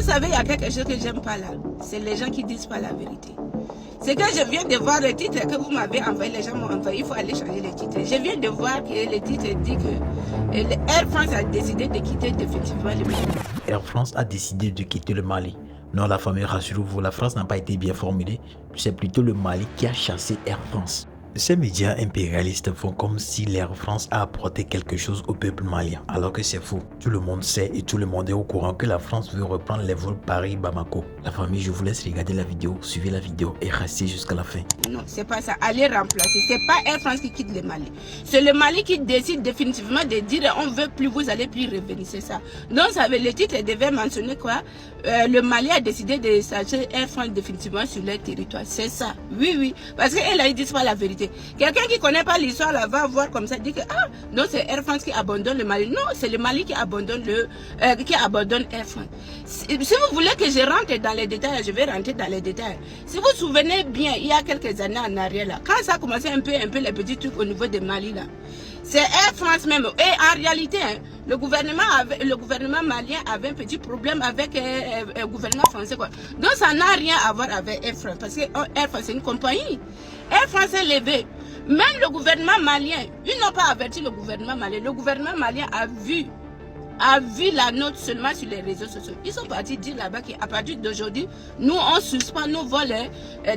vous savez, il y a quelque chose que j'aime pas là. C'est les gens qui disent pas la vérité. C'est que je viens de voir le titre que vous m'avez envoyé, les gens m'ont envoyé, il faut aller changer le titre. Je viens de voir que le titre dit que Air France a décidé de quitter définitivement le Mali. Air France a décidé de quitter le Mali. Non, la famille, rassurez-vous, la France n'a pas été bien formulée. C'est plutôt le Mali qui a chassé Air France. Ces médias impérialistes font comme si l'Air France a apporté quelque chose au peuple malien, alors que c'est faux. Tout le monde sait et tout le monde est au courant que la France veut reprendre les vols Paris-Bamako. La famille, je vous laisse regarder la vidéo, suivez la vidéo et restez jusqu'à la fin. Non, c'est pas ça. Allez remplacer. C'est pas Air France qui quitte le Mali. C'est le Mali qui décide définitivement de dire on veut plus, vous allez plus revenir. C'est ça. Donc, ça veut, le titre devait mentionner quoi? Le Mali a décidé de changer Air France définitivement sur leur territoire. C'est ça. Oui, oui. Parce qu'elle là, ils disent pas la vérité. Quelqu'un qui connaît pas l'histoire là va voir comme ça, dit que ah, non, c'est Air France qui abandonne le Mali. Non, c'est le Mali qui abandonne Air France. Si vous voulez que je rentre dans les détails, je vais rentrer dans les détails. Si vous vous souvenez bien, il y a quelques années en arrière là, quand ça a commencé un peu les petits trucs au niveau de Mali là, c'est Air France même. Et en réalité, hein, le gouvernement malien avait un petit problème avec le gouvernement français quoi. Donc ça n'a rien à voir avec Air France parce que Air France c'est une compagnie. Air France est levé. Même le gouvernement malien, ils n'ont pas averti le gouvernement malien. Le gouvernement malien a vu la note seulement sur les réseaux sociaux. Ils sont partis dire là-bas qu'à partir d'aujourd'hui, nous on suspend nos vols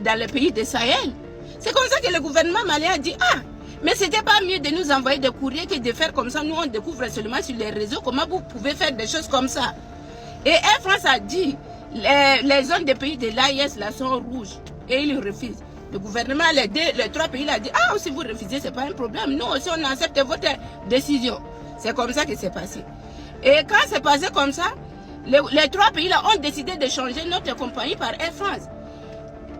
dans les pays de Sahel. C'est comme ça que le gouvernement malien a dit ah, mais c'était pas mieux de nous envoyer des courriers que de faire comme ça. Nous on découvre seulement sur les réseaux comment vous pouvez faire des choses comme ça. Et Air France a dit les zones des pays de l'AIS là sont rouges et ils refusent. Le gouvernement, les trois pays, a dit ah, si vous refusez, c'est pas un problème. Nous aussi, on accepte votre décision. C'est comme ça que c'est passé. Et quand c'est passé comme ça, les trois pays là ont décidé de changer notre compagnie par Air France.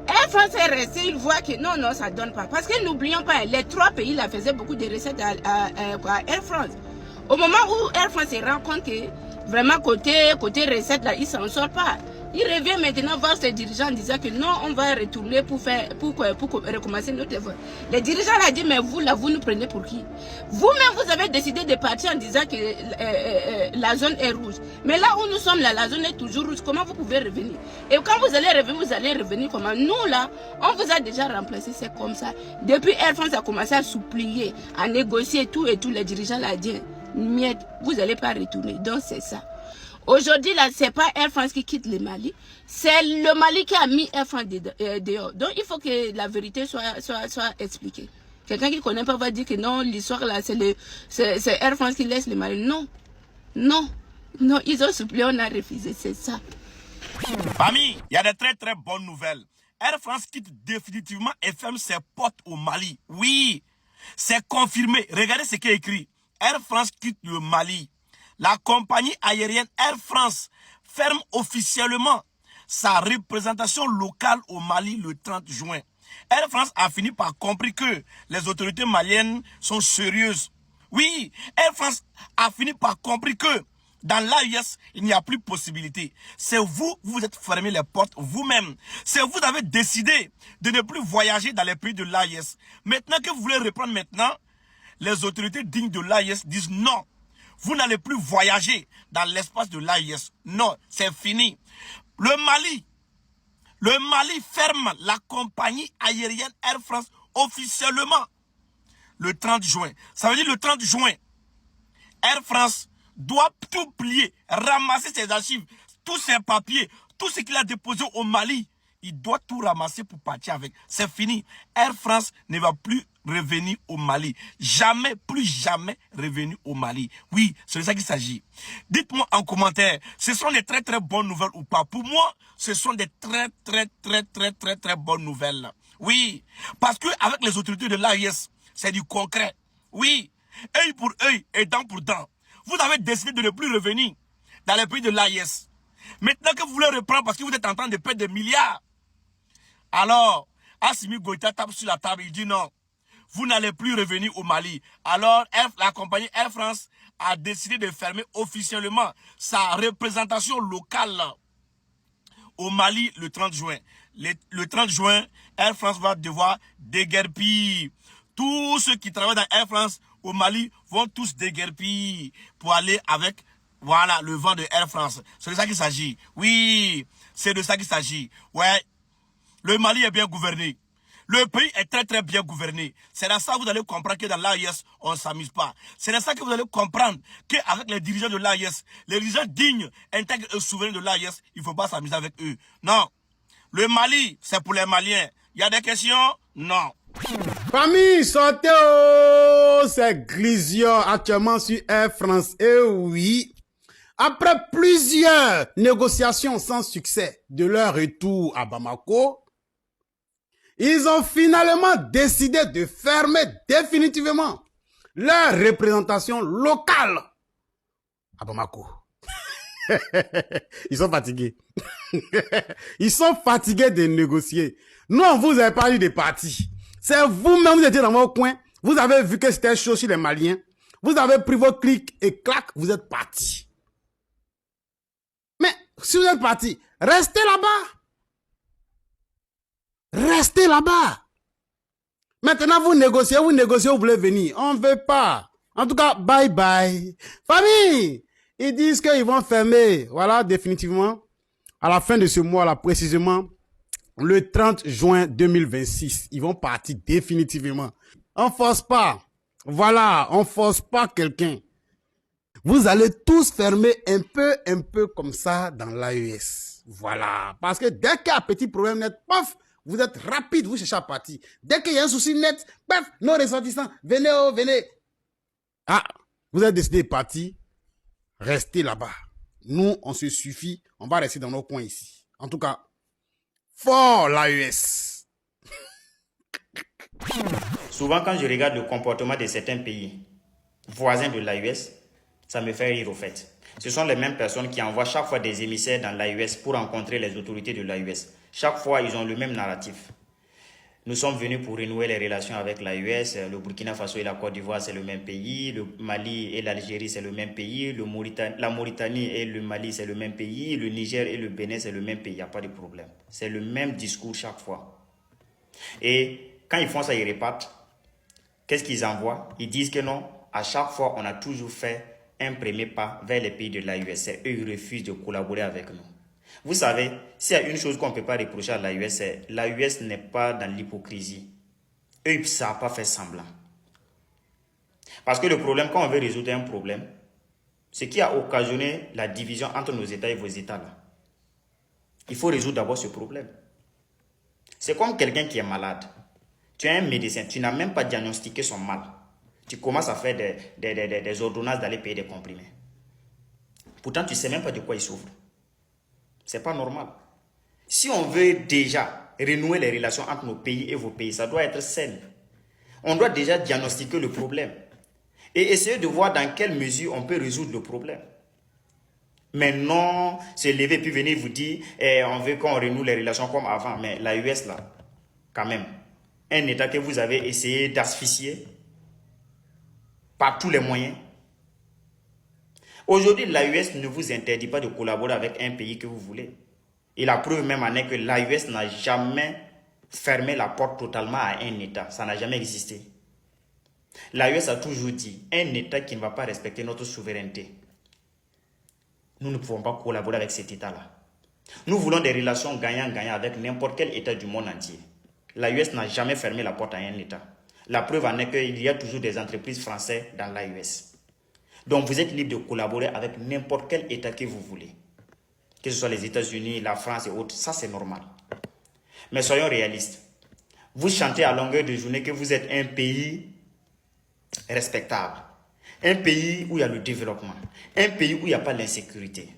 Air France est resté, il voit que non, non, ça ne donne pas. Parce que n'oublions pas, les trois pays là faisaient beaucoup de recettes à Air France. Au moment où Air France se rend compte que vraiment côté recettes là, il ne s'en sort pas. Il revient maintenant voir ses dirigeants en disant que non, on va retourner pour recommencer notre vol. Les dirigeants ont dit, mais vous là, vous nous prenez pour qui? Vous-même, vous avez décidé de partir en disant que la zone est rouge. Mais là où nous sommes là, la zone est toujours rouge. Comment vous pouvez revenir? Et quand vous allez revenir comment? Nous là, on vous a déjà remplacé, c'est comme ça. Depuis Air France a commencé à supplier, à négocier tout et tout, les dirigeants l'ont dit, miette, vous n'allez pas retourner. Donc c'est ça. Aujourd'hui, là, c'est pas Air France qui quitte le Mali, c'est le Mali qui a mis Air France dehors. Donc, il faut que la vérité soit expliquée. Quelqu'un qui ne connaît pas va dire que non, l'histoire là, c'est Air France qui laisse le Mali. Non, non, non, ils ont supplié, on a refusé, c'est ça. Famille, il y a de très très bonnes nouvelles. Air France quitte définitivement et ferme ses portes au Mali. Oui, c'est confirmé. Regardez ce qui est écrit. Air France quitte le Mali. La compagnie aérienne Air France ferme officiellement sa représentation locale au Mali le 30 juin. Air France a fini par comprendre que les autorités maliennes sont sérieuses. Oui, Air France a fini par comprendre que dans l'AIS, il n'y a plus possibilité. C'est vous, vous êtes fermé les portes vous-même. C'est vous qui avez décidé de ne plus voyager dans les pays de l'AIS. Maintenant que vous voulez reprendre maintenant, les autorités dignes de l'AIS disent non. Vous n'allez plus voyager dans l'espace de l'AIS. Non, c'est fini. Le Mali ferme la compagnie aérienne Air France officiellement le 30 juin. Ça veut dire le 30 juin, Air France doit tout plier, ramasser ses archives, tous ses papiers, tout ce qu'il a déposé au Mali. Il doit tout ramasser pour partir avec. C'est fini. Air France ne va plus revenir au Mali. Jamais, plus jamais revenir au Mali. Oui, c'est de ça qu'il s'agit. Dites-moi en commentaire, ce sont des très très bonnes nouvelles ou pas. Pour moi, ce sont des très bonnes nouvelles. Oui, parce que avec les autorités de l'AIS, c'est du concret. Oui, œil pour œil et dent pour dent. Vous avez décidé de ne plus revenir dans les pays de l'AIS. Maintenant que vous voulez reprendre parce que vous êtes en train de perdre des milliards, alors, Assimi Goïta tape sur la table, il dit non, vous n'allez plus revenir au Mali. Alors, la compagnie Air France a décidé de fermer officiellement sa représentation locale au Mali le 30 juin. Le 30 juin, Air France va devoir déguerpir. Tous ceux qui travaillent dans Air France au Mali vont tous déguerpir pour aller avec Voilà, le vent de Air France. C'est de ça qu'il s'agit. Oui, c'est de ça qu'il s'agit. Ouais, le Mali est bien gouverné. Le pays est très très bien gouverné. C'est là ça que vous allez comprendre que dans l'AES, on ne s'amuse pas. C'est là ça que vous allez comprendre qu'avec les dirigeants de l'AES, les dirigeants dignes, intègres et souverains de l'AES, il ne faut pas s'amuser avec eux. Non. Le Mali, c'est pour les Maliens. Il y a des questions? Non. Famille, sortez oh, c'est Glision actuellement sur Air France. Et oui, après plusieurs négociations sans succès de leur retour à Bamako, ils ont finalement décidé de fermer définitivement leur représentation locale à Bamako. Ils sont fatigués. Ils sont fatigués de négocier. Non, vous n'avez pas eu de parti. C'est vous-même, vous étiez dans vos coins. Vous avez vu que c'était chaud chez les Maliens. Vous avez pris vos clics et clac, vous êtes partis. Mais si vous êtes partis, restez là-bas. Restez là-bas. Maintenant, vous négociez, vous voulez venir. On ne veut pas. En tout cas, bye bye. Famille, ils disent qu'ils vont fermer. Voilà, définitivement. À la fin de ce mois-là, précisément, le 30 juin 2026, ils vont partir définitivement. On force pas. Voilà, on force pas quelqu'un. Vous allez tous fermer un peu comme ça dans l'AES. Voilà. Parce que dès qu'il y a un petit problème net, paf, vous êtes rapide, vous cherchez à partir. Dès qu'il y a un souci net, paf, nos ressortissants, venez, oh, venez. Ah, vous avez décidé de partir. Restez là-bas. Nous, on se suffit. On va rester dans nos coins ici. En tout cas, fort l'AES. Souvent, quand je regarde le comportement de certains pays voisins de l'AES, ça me fait rire au fait. Ce sont les mêmes personnes qui envoient chaque fois des émissaires dans l'AES pour rencontrer les autorités de l'AES. Chaque fois, ils ont le même narratif. Nous sommes venus pour renouer les relations avec l'AES. Le Burkina Faso et la Côte d'Ivoire, c'est le même pays. Le Mali et l'Algérie, c'est le même pays. La Mauritanie et le Mali, c'est le même pays. Le Niger et le Bénin, c'est le même pays. Il n'y a pas de problème. C'est le même discours chaque fois. Et quand ils font ça, ils repartent. Qu'est-ce qu'ils envoient? Ils disent que non, à chaque fois, on a toujours fait un premier pas vers les pays de l'AES. Eux, ils refusent de collaborer avec nous. Vous savez, s'il y a une chose qu'on ne peut pas reprocher à l'AES, c'est l'AES n'est pas dans l'hypocrisie. Eux, ils ne savent pas faire semblant. Parce que le problème, quand on veut résoudre un problème, ce qui a occasionné la division entre nos États et vos États, là, il faut résoudre d'abord ce problème. C'est comme quelqu'un qui est malade. Tu es un médecin, tu n'as même pas diagnostiqué son mal. Tu commences à faire des ordonnances d'aller payer des comprimés. Pourtant, tu ne sais même pas de quoi il souffre. Ce n'est pas normal. Si on veut déjà renouer les relations entre nos pays et vos pays, ça doit être sain. On doit déjà diagnostiquer le problème et essayer de voir dans quelle mesure on peut résoudre le problème. Mais non, se lever puis venir vous dire on veut qu'on renoue les relations comme avant. Mais l'AES là, quand même, un État que vous avez essayé d'asphyxier par tous les moyens. Aujourd'hui, l'AES ne vous interdit pas de collaborer avec un pays que vous voulez. Et la preuve même en est que l'AES n'a jamais fermé la porte totalement à un État. Ça n'a jamais existé. L'AES a toujours dit, un État qui ne va pas respecter notre souveraineté, nous ne pouvons pas collaborer avec cet État-là. Nous voulons des relations gagnant-gagnant avec n'importe quel État du monde entier. L'AES n'a jamais fermé la porte à un État. La preuve en est qu'il y a toujours des entreprises françaises dans l'AES. Donc vous êtes libre de collaborer avec n'importe quel État que vous voulez. Que ce soit les États-Unis, la France et autres, ça c'est normal. Mais soyons réalistes. Vous chantez à longueur de journée que vous êtes un pays respectable. Un pays où il y a le développement. Un pays où il n'y a pas l'insécurité.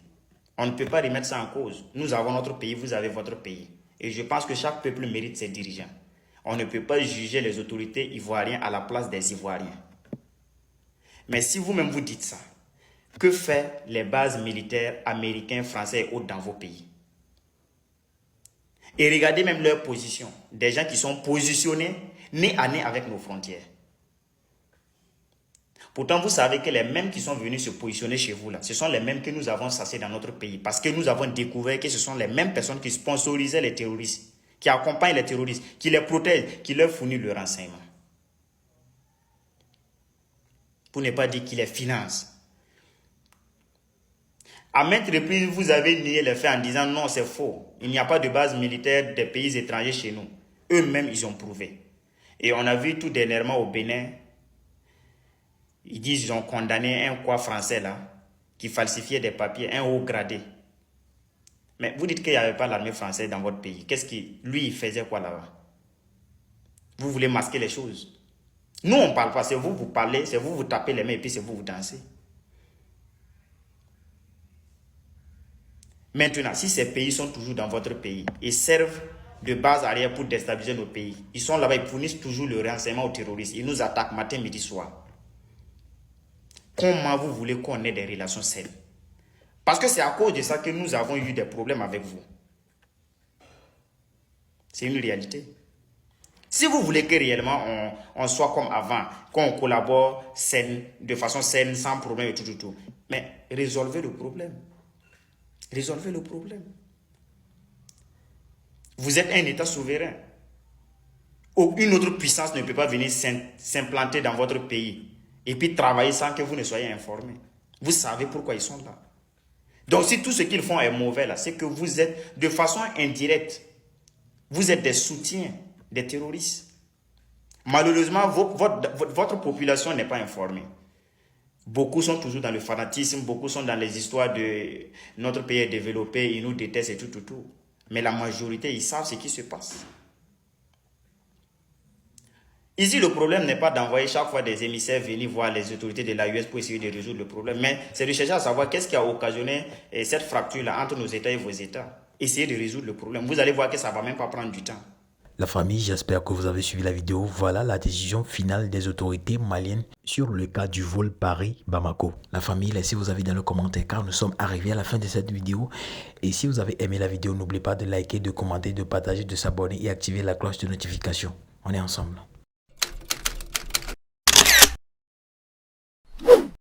On ne peut pas remettre ça en cause. Nous avons notre pays, vous avez votre pays. Et je pense que chaque peuple mérite ses dirigeants. On ne peut pas juger les autorités ivoiriennes à la place des Ivoiriens. Mais si vous-même vous dites ça, que font les bases militaires américains, français et autres dans vos pays? Et regardez même leur position. Des gens qui sont positionnés nez à nez avec nos frontières. Pourtant, vous savez que les mêmes qui sont venus se positionner chez vous là, ce sont les mêmes que nous avons chassés dans notre pays. Parce que nous avons découvert que ce sont les mêmes personnes qui sponsorisaient les terroristes, qui accompagnent les terroristes, qui les protègent, qui leur fournissent le renseignement. Pour ne pas dire qui les finance. À maintes reprises, vous avez nié les faits en disant non, c'est faux. Il n'y a pas de base militaire des pays étrangers chez nous. Eux-mêmes, ils ont prouvé. Et on a vu tout dernièrement au Bénin, ils disent qu'ils ont condamné un quoi français là, qui falsifiait des papiers, un haut gradé. Mais vous dites qu'il n'y avait pas l'armée française dans votre pays. Qu'est-ce qu'il, lui, il faisait quoi là-bas? Vous voulez masquer les choses. Nous, on ne parle pas. C'est vous, vous parlez, c'est vous, vous tapez les mains et puis c'est vous, vous dansez. Maintenant, si ces pays sont toujours dans votre pays et servent de base arrière pour déstabiliser nos pays, ils sont là-bas, ils fournissent toujours le renseignement aux terroristes. Ils nous attaquent matin, midi, soir. Comment vous voulez qu'on ait des relations saines? Parce que c'est à cause de ça que nous avons eu des problèmes avec vous. C'est une réalité. Si vous voulez que réellement on soit comme avant, qu'on collabore de façon saine, sans problème et tout, mais résolvez le problème. Résolvez le problème. Vous êtes un État souverain. Aucune autre puissance ne peut pas venir s'implanter dans votre pays et puis travailler sans que vous ne soyez informés. Vous savez pourquoi ils sont là. Donc si tout ce qu'ils font est mauvais là, c'est que vous êtes de façon indirecte, vous êtes des soutiens des terroristes. Malheureusement, votre population n'est pas informée. Beaucoup sont toujours dans le fanatisme, beaucoup sont dans les histoires de notre pays est développé, ils nous détestent et tout. Mais la majorité, ils savent ce qui se passe. Ici, le problème n'est pas d'envoyer chaque fois des émissaires venir voir les autorités de l'AES pour essayer de résoudre le problème, mais c'est de chercher à savoir qu'est-ce qui a occasionné cette fracture-là entre nos États et vos États. Essayez de résoudre le problème. Vous allez voir que ça ne va même pas prendre du temps. La famille, j'espère que vous avez suivi la vidéo. Voilà la décision finale des autorités maliennes sur le cas du vol Paris-Bamako. La famille, laissez vos avis dans le commentaire car nous sommes arrivés à la fin de cette vidéo. Et si vous avez aimé la vidéo, n'oubliez pas de liker, de commenter, de partager, de s'abonner et activer la cloche de notification. On est ensemble.